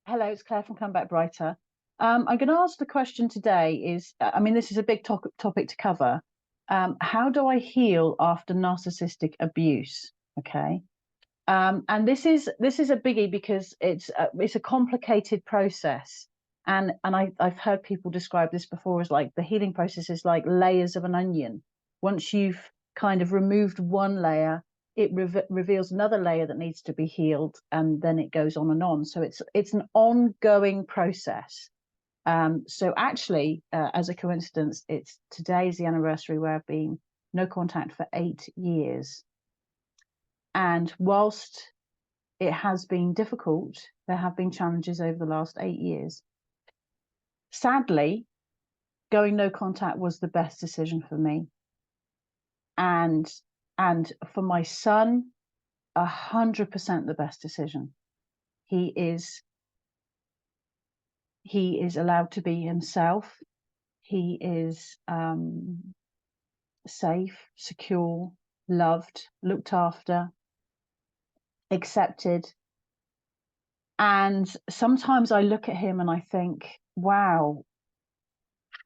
Hello, it's Claire from Come Back Brighter. I'm going to ask the question today is, I mean, this is a big topic to cover. How do I heal after narcissistic abuse? Okay. And this is a biggie because it's a complicated process. And I've heard people describe this before as like the healing process is like layers of an onion. Once you've kind of removed one layer, it reveals another layer that needs to be healed, and then it goes on and on. So it's an ongoing process. So actually, as a coincidence, it's today's the anniversary where I've been no contact for 8 years. And whilst it has been difficult, there have been challenges over the last 8 years. Sadly, going no contact was the best decision for me. And for my son, 100% the best decision. He is allowed to be himself. He is safe, secure, loved, looked after, accepted. And sometimes I look at him and I think, wow,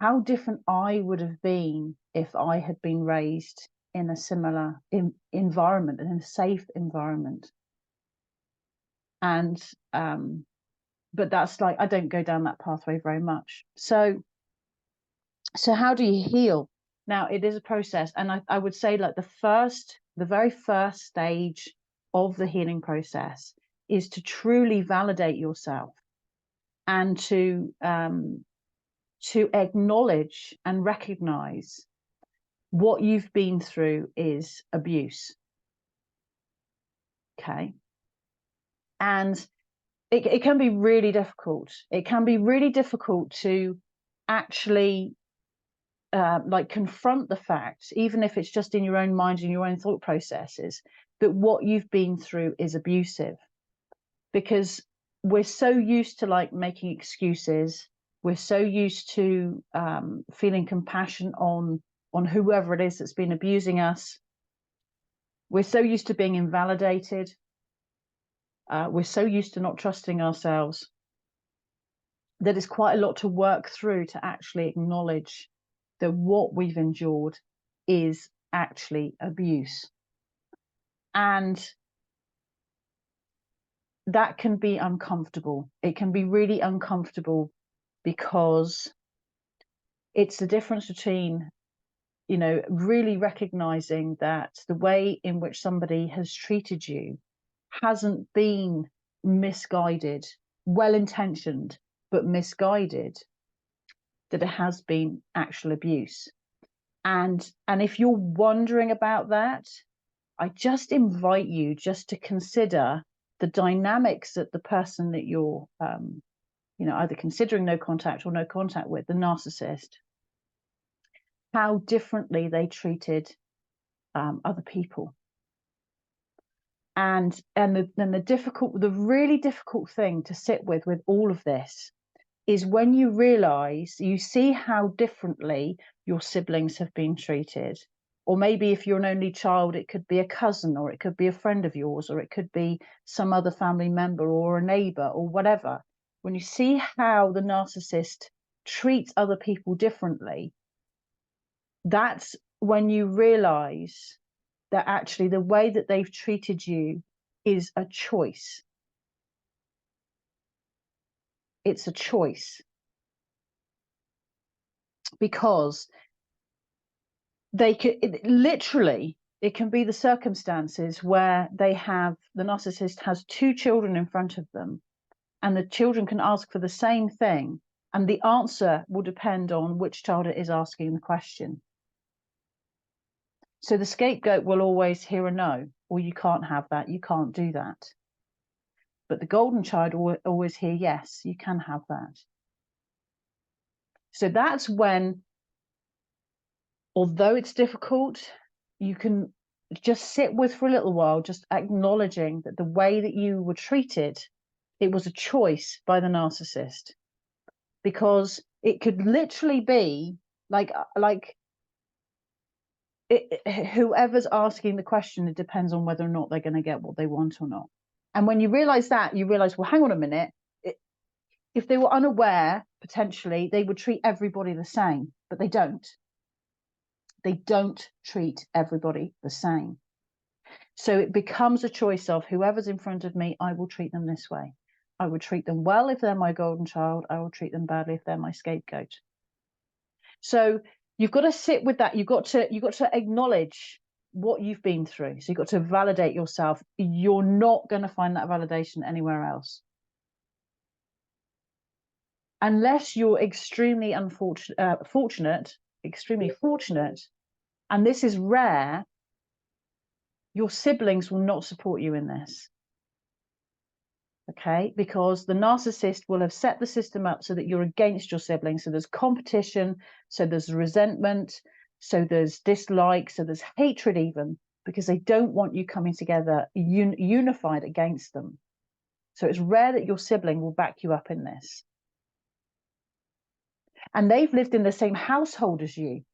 how different I would have been if I had been raised in a similar environment, in a safe environment. And but that's like, I don't go down that pathway very much. So how do you heal? Now, it is a process, and I would say like the very first stage of the healing process is to truly validate yourself and to acknowledge and recognize what you've been through is abuse. Okay. And it can be really difficult. It can be really difficult to actually like confront the fact, even if it's just in your own mind and your own thought processes, that what you've been through is abusive. Because we're so used to like making excuses. We're so used to feeling compassion on whoever it is that's been abusing us. We're so used to being invalidated. We're so used to not trusting ourselves that it's quite a lot to work through to actually acknowledge that what we've endured is actually abuse. And that can be uncomfortable. It can be really uncomfortable because it's the difference between, you know, really recognizing that the way in which somebody has treated you hasn't been misguided, well-intentioned, but misguided, that it has been actual abuse. And if you're wondering about that, I just invite you just to consider the dynamics that the person that you're, you know, either considering no contact or no contact with, the narcissist, how differently they treated other people. And the really difficult thing to sit with all of this is when you realize, you see how differently your siblings have been treated. Or maybe if you're an only child, it could be a cousin, or it could be a friend of yours, or it could be some other family member or a neighbor or whatever. When you see how the narcissist treats other people differently, that's when you realize that actually the way that they've treated you is a choice. It's a choice. Because they could literally, it can be the circumstances where the narcissist has 2 children in front of them, and the children can ask for the same thing, and the answer will depend on which child it is asking the question. So the scapegoat will always hear a no, or you can't have that, you can't do that. But the golden child will always hear yes, you can have that. So that's when, although it's difficult, you can just sit with for a little while, just acknowledging that the way that you were treated, it was a choice by the narcissist. Because it could literally be like whoever's asking the question, it depends on whether or not they're going to get what they want or not. And when you realize that, you realize, well, hang on a minute, if they were unaware, potentially, they would treat everybody the same, but they don't. They don't treat everybody the same. So it becomes a choice of whoever's in front of me, I will treat them this way. I will treat them well if they're my golden child. I will treat them badly if they're my scapegoat. So you've got to sit with that. You've got to acknowledge what you've been through. So you've got to validate yourself. You're not going to find that validation anywhere else. Unless you're extremely extremely fortunate, and this is rare, your siblings will not support you in this. Okay, because the narcissist will have set the system up so that you're against your siblings. So there's competition, so there's resentment, so there's dislike, so there's hatred even, because they don't want you coming together unified against them. So it's rare that your sibling will back you up in this. And they've lived in the same household as you.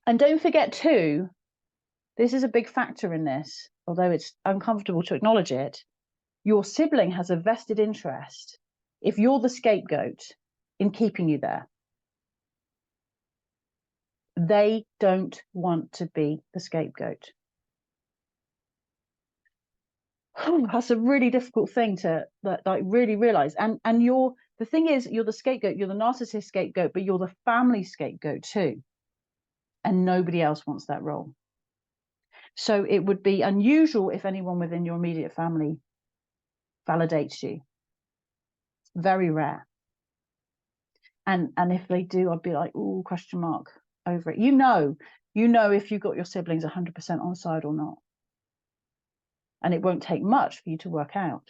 And don't forget too, this is a big factor in this, although it's uncomfortable to acknowledge it. Your sibling has a vested interest, if you're the scapegoat, in keeping you there. They don't want to be the scapegoat. Oh, that's a really difficult thing to like really realize. And the thing is, you're the scapegoat, you're the narcissist scapegoat, but you're the family scapegoat too. And nobody else wants that role. So it would be unusual if anyone within your immediate family validates you. Very rare. And if they do, I'd be like, oh, question mark over it. You know if you've got your siblings 100% on side or not. And it won't take much for you to work out.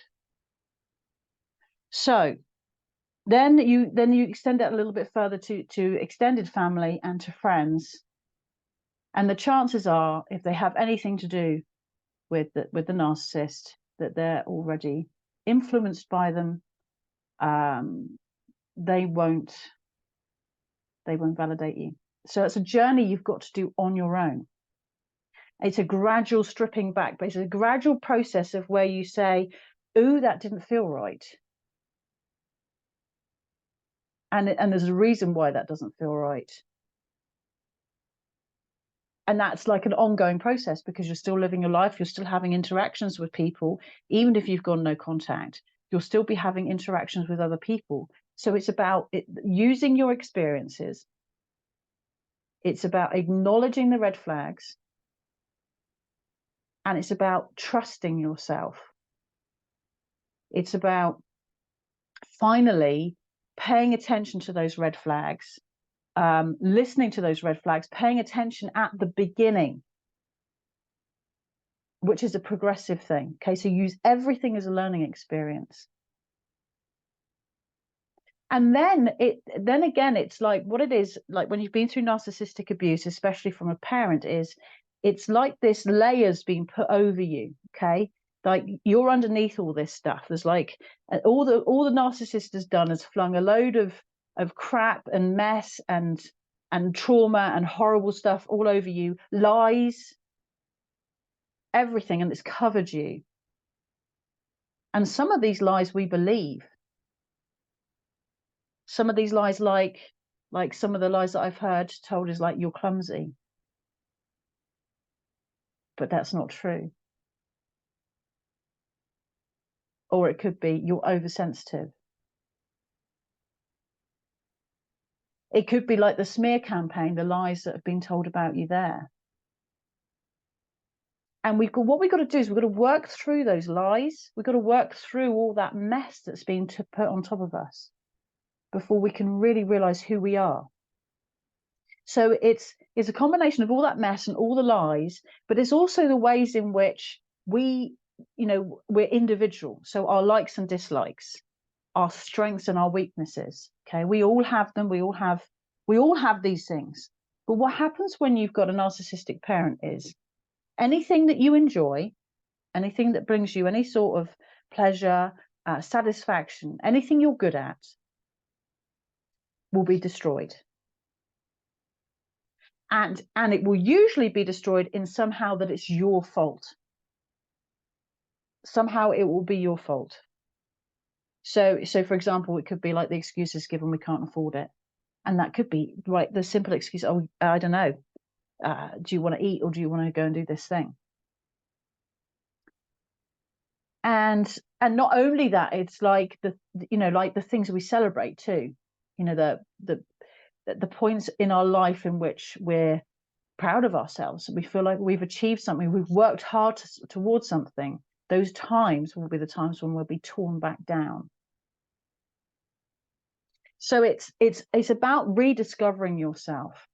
So then you extend it a little bit further to extended family and to friends. And the chances are, if they have anything to do with the narcissist, that they're already influenced by them. They won't validate you. So it's a journey you've got to do on your own. It's a gradual stripping back, but it's a gradual process of where you say, ooh, that didn't feel right. And there's a reason why that doesn't feel right. And that's like an ongoing process, because you're still living your life, you're still having interactions with people, even if you've gone no contact, you'll still be having interactions with other people. So it's about using your experiences. It's about acknowledging the red flags. And it's about trusting yourself. It's about finally paying attention to those red flags, listening to those red flags, paying attention at the beginning, which is a progressive thing. Okay, so use everything as a learning experience. And then again, it's like what it is like when you've been through narcissistic abuse, especially from a parent, is it's like this layer's being put over you. Okay, like you're underneath all this stuff. There's like all the narcissist has done is flung a load of crap and mess and trauma and horrible stuff all over you, lies, everything, and it's covered you. And some of these lies we believe. Some of these lies, like some of the lies that I've heard told, is like, you're clumsy. But that's not true. Or it could be, you're oversensitive. It could be like the smear campaign, the lies that have been told about you there. And what we've got to do is we've got to work through those lies. We've got to work through all that mess that's been put on top of us before we can really realize who we are. So it's a combination of all that mess and all the lies, but it's also the ways in which we're individual. So our likes and dislikes, our strengths and our weaknesses. Okay, we all have them. We all have these things. But what happens when you've got a narcissistic parent is anything that you enjoy, anything that brings you any sort of pleasure, satisfaction, anything you're good at, will be destroyed. And it will usually be destroyed in somehow that it's your fault. Somehow it will be your fault. So for example, it could be like the excuses given, we can't afford it. And that could be the simple excuse, oh, I don't know, do you want to eat, or do you want to go and do this thing? And not only that, it's like like the things we celebrate too, the points in our life in which we're proud of ourselves, we feel like we've achieved something, we've worked hard towards something. Those times will be the times when we'll be torn back down. So it's about rediscovering yourself.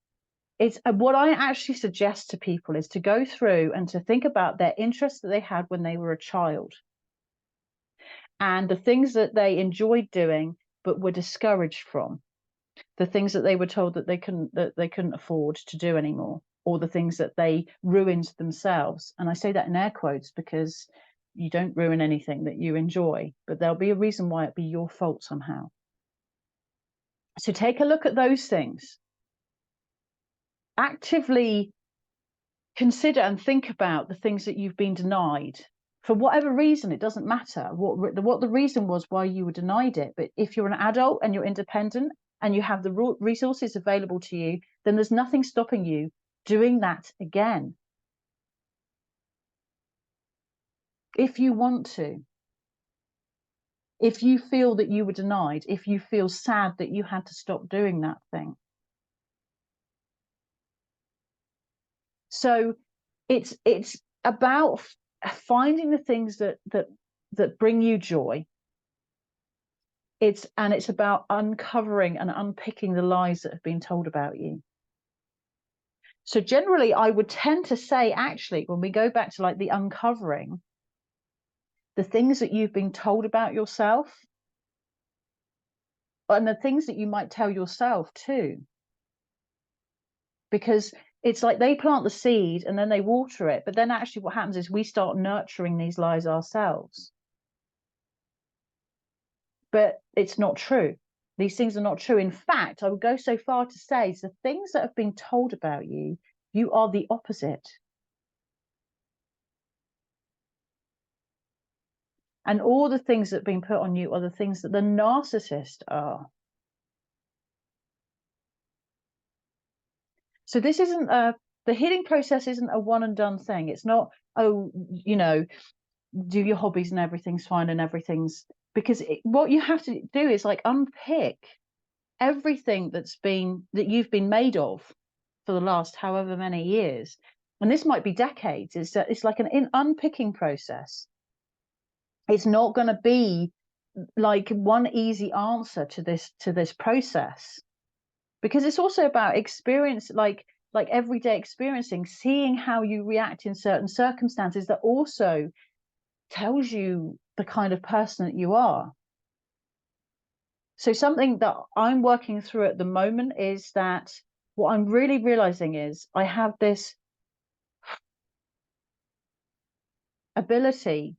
It's what I actually suggest to people is to go through and to think about their interests that they had when they were a child, and the things that they enjoyed doing but were discouraged from, the things that they were told that they couldn't afford to do anymore, or the things that they ruined themselves. And I say that in air quotes because you don't ruin anything that you enjoy, but there'll be a reason why it'd be your fault somehow. So take a look at those things. Actively consider and think about the things that you've been denied for whatever reason. It doesn't matter what the reason was why you were denied it. But if you're an adult and you're independent and you have the resources available to you, then there's nothing stopping you doing that again, if you want to. If you feel that you were denied, if you feel sad that you had to stop doing that thing. So it's about finding the things that bring you joy. It's about uncovering and unpicking the lies that have been told about you. So generally, I would tend to say, actually, when we go back to like the uncovering, the things that you've been told about yourself, and the things that you might tell yourself too, because it's like they plant the seed and then they water it, but then actually what happens is we start nurturing these lies ourselves. But it's not true. These things are not true. In fact, I would go so far to say the things that have been told about you, you are the opposite. And all the things that have been put on you are the things that the narcissist are. So this isn't the healing process isn't a one and done thing. It's not, oh, do your hobbies and everything's fine and everything's, because what you have to do is like unpick everything that you've been made of for the last however many years, and this might be decades. It's like an unpicking process. It's not going to be like one easy answer to this process, because it's also about experience, like everyday experiencing, seeing how you react in certain circumstances that also tells you the kind of person that you are. So something that I'm working through at the moment is that what I'm really realizing is I have this ability,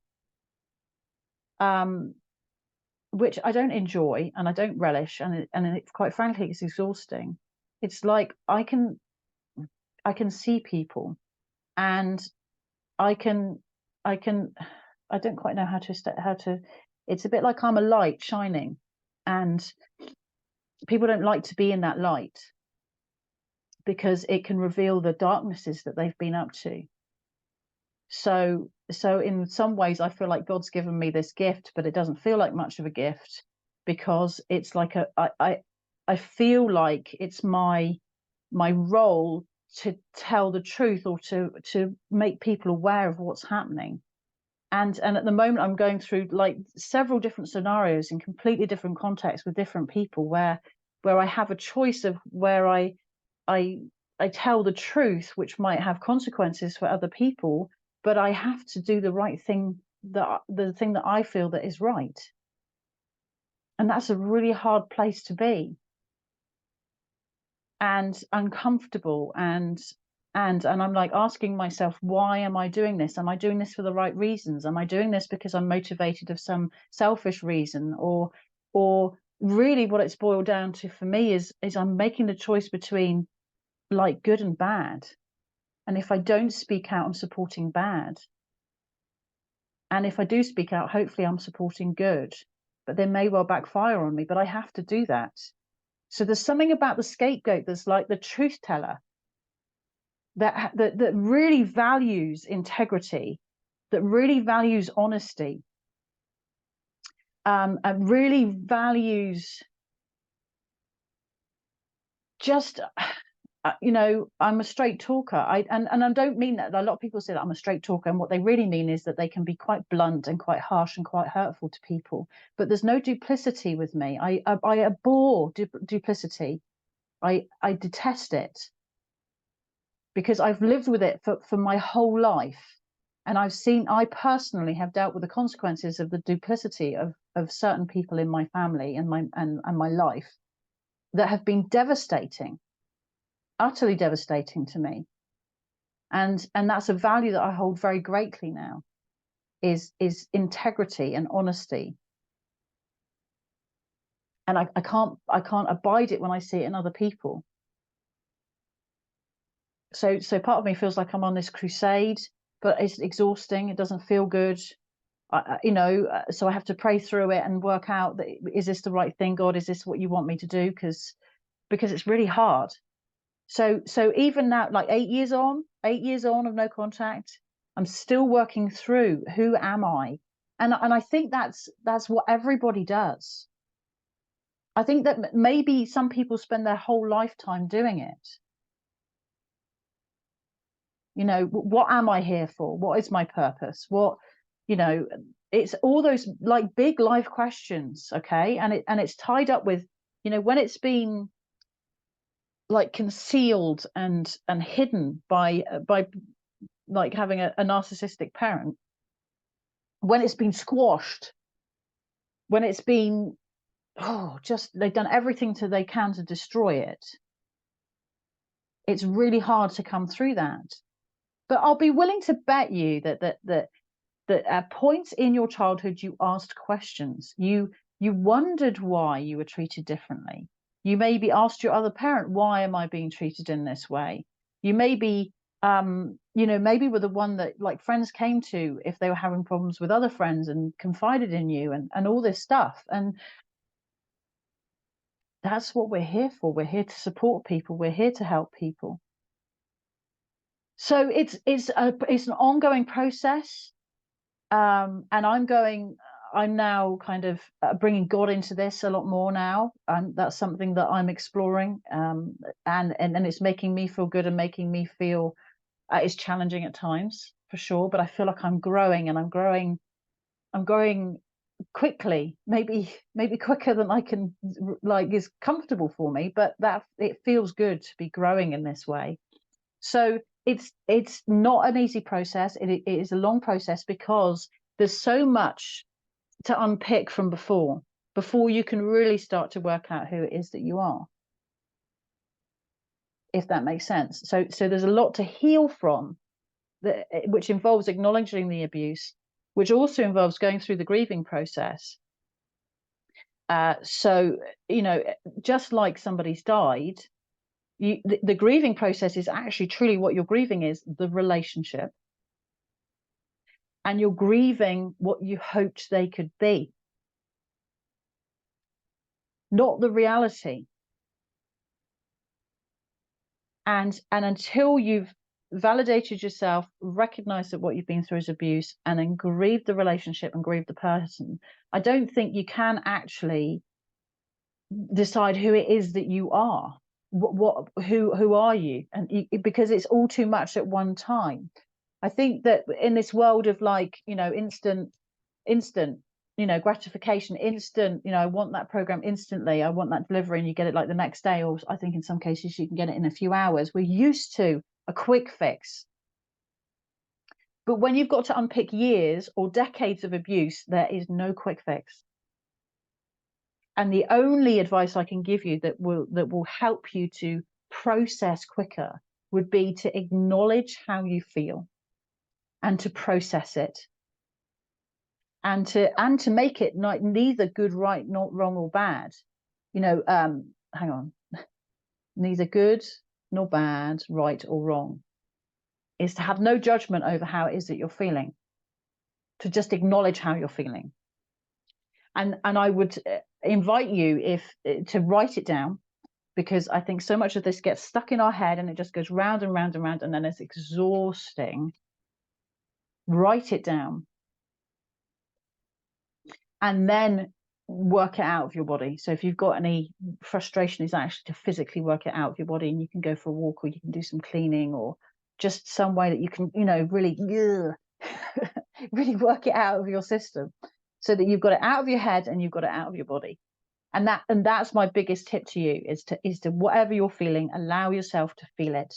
which I don't enjoy and I don't relish, and it, quite frankly, it's exhausting. It's like I can see people, and I don't quite know how to. It's a bit like I'm a light shining, and people don't like to be in that light because it can reveal the darknesses that they've been up to. So in some ways, I feel like God's given me this gift, but it doesn't feel like much of a gift, because it's like I feel like it's my role to tell the truth, or to make people aware of what's happening. And at the moment, I'm going through like several different scenarios in completely different contexts with different people, where I have a choice of where I tell the truth, which might have consequences for other people, but I have to do the right thing, the thing that I feel that is right. And that's a really hard place to be, and uncomfortable, and I'm like asking myself, why am I doing this? Am I doing this for the right reasons? Am I doing this because I'm motivated of some selfish reason? Or really what it's boiled down to for me is I'm making the choice between like good and bad. And if I don't speak out, I'm supporting bad. And if I do speak out, hopefully I'm supporting good. but they may well backfire on me, but I have to do that. So there's something about the scapegoat that's like the truth teller that really values integrity, that really values honesty, and really values just, you know, I'm a straight talker. And I don't mean that. A lot of people say that I'm a straight talker, and what they really mean is that they can be quite blunt and quite harsh and quite hurtful to people. But there's no duplicity with me. I abhor duplicity. I detest it, because I've lived with it for my whole life. And I personally have dealt with the consequences of the duplicity of certain people in my family and my life that have been devastating, utterly devastating to me. And that's a value that I hold very greatly now, is integrity and honesty. And I can't abide it when I see it in other people. So part of me feels like I'm on this crusade, but it's exhausting. It doesn't feel good. You know, so I have to pray through it and work out that, is this the right thing, God? Is this what you want me to do? Because it's really hard. So even now, like 8 years on of no contact, I'm still working through, who am I? And I think that's what everybody does. I think that maybe some people spend their whole lifetime doing it. You know, what am I here for? What is my purpose? What, you know, it's all those like big life questions, okay? And it's tied up with, you know, when it's been like concealed and hidden by like having a narcissistic parent, when it's been squashed, when it's been, just they've done everything they can to destroy it, it's really hard to come through that. But I'll be willing to bet you that at points in your childhood you asked questions, you wondered why you were treated differently. You maybe asked your other parent, why am I being treated in this way? You maybe you know, maybe were the one that like friends came to if they were having problems with other friends and confided in you and all this stuff. And that's what we're here for. We're here to support people. We're here to help people. So it's an ongoing process. And I'm now kind of bringing God into this a lot more now. That's something that I'm exploring. And it's making me feel good and making me feel, it's challenging at times for sure, but I feel like I'm growing, and I'm growing quickly, maybe quicker than I can, like, is comfortable for me, but that it feels good to be growing in this way. So it's not an easy process. It is a long process, because there's so much to unpick from before you can really start to work out who it is that you are, if that makes sense. So there's a lot to heal from, which involves acknowledging the abuse, which also involves going through the grieving process. So, you know, just like somebody's died, the grieving process is actually truly what you're grieving is the relationship. And you're grieving what you hoped they could be, not the reality. And until you've validated yourself, recognized that what you've been through is abuse, and then grieved the relationship and grieved the person, I don't think you can actually decide who it is that you are. Who are you? And because it's all too much at one time. I think that in this world of, like, you know, instant, you know, gratification, instant, you know, I want that program instantly, I want that delivery, and you get it like the next day, or I think in some cases you can get it in a few hours. We're used to a quick fix. But when you've got to unpick years or decades of abuse, there is no quick fix. And the only advice I can give you that will help you to process quicker would be to acknowledge how you feel and to process it, and to make it neither good, right, not wrong or bad. You know, hang on, neither good nor bad, right or wrong, is to have no judgment over how it is that you're feeling, to just acknowledge how you're feeling. And I would invite you to write it down, because I think so much of this gets stuck in our head and it just goes round and round and round, and then it's exhausting. Write it down. And then work it out of your body. So if you've got any frustration, is actually to physically work it out of your body, and you can go for a walk, or you can do some cleaning, or just some way that you can, really really work it out of your system, so that you've got it out of your head and you've got it out of your body. And that's my biggest tip to you, is to whatever you're feeling, allow yourself to feel it.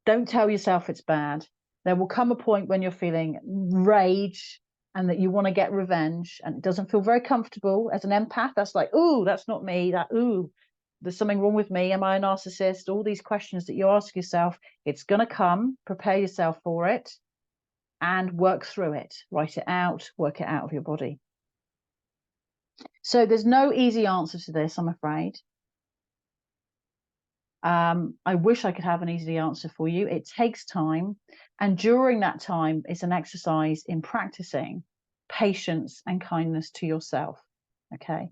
Don't tell yourself it's bad. There will come a point when you're feeling rage and that you want to get revenge, and it doesn't feel very comfortable. As an empath, that's like, ooh, that's not me. Ooh, there's something wrong with me. Am I a narcissist? All these questions that you ask yourself, it's going to come. Prepare yourself for it and work through it. Write it out, work it out of your body. So there's no easy answer to this, I'm afraid. I wish I could have an easy answer for you. It takes time. And during that time, it's an exercise in practicing patience and kindness to yourself. Okay.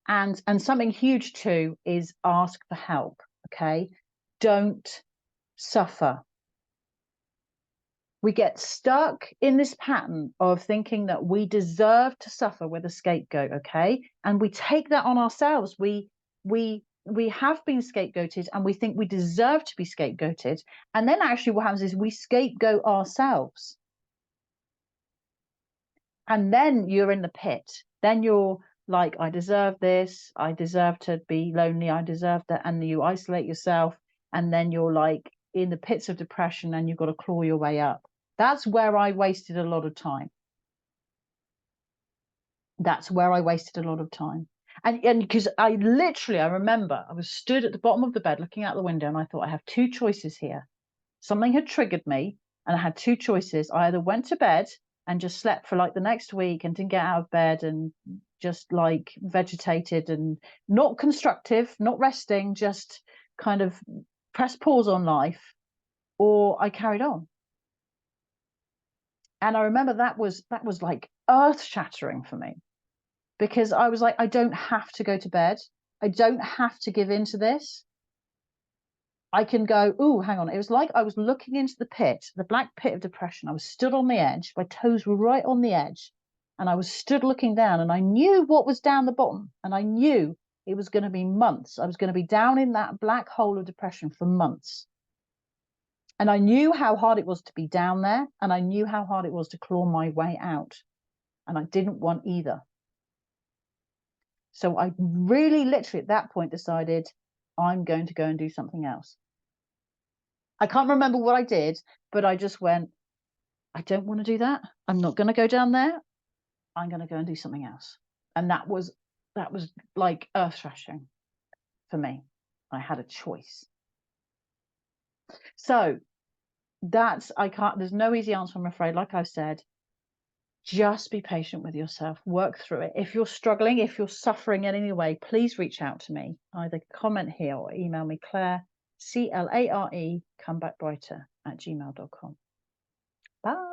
And something huge too is ask for help. Okay. Don't suffer. We get stuck in this pattern of thinking that we deserve to suffer with a scapegoat. Okay. And we take that on ourselves. We have been scapegoated, and we think we deserve to be scapegoated. And then actually what happens is we scapegoat ourselves. And then you're in the pit. Then you're like, I deserve this. I deserve to be lonely. I deserve that. And you isolate yourself. And then you're like in the pits of depression, and you've got to claw your way up. That's where I wasted a lot of time. That's where I wasted a lot of time. And because I remember I was stood at the bottom of the bed looking out the window, and I thought, I have two choices here. Something had triggered me, and I had two choices. I either went to bed and just slept for like the next week and didn't get out of bed and just like vegetated and not constructive, not resting, just kind of press pause on life, or I carried on. And I remember that was like earth-shattering for me, because I was like, I don't have to go to bed. I don't have to give in to this. I can go, ooh, hang on. It was like I was looking into the pit, the black pit of depression. I was stood on the edge. My toes were right on the edge. And I was stood looking down, and I knew what was down the bottom. And I knew it was going to be months. I was going to be down in that black hole of depression for months. And I knew how hard it was to be down there. And I knew how hard it was to claw my way out. And I didn't want either. So I really literally at that point decided, I'm going to go and do something else. I can't remember what I did, but I just went, I don't want to do that. I'm not going to go down there. I'm going to go and do something else. And that was like earth-shattering for me. I had a choice. So there's no easy answer, I'm afraid. Like I've said, just be patient with yourself, work through it. If you're struggling, if you're suffering in any way, please reach out to me. Either comment here or email me, Clare, CLARE, comebackbrighter@gmail.com. Bye.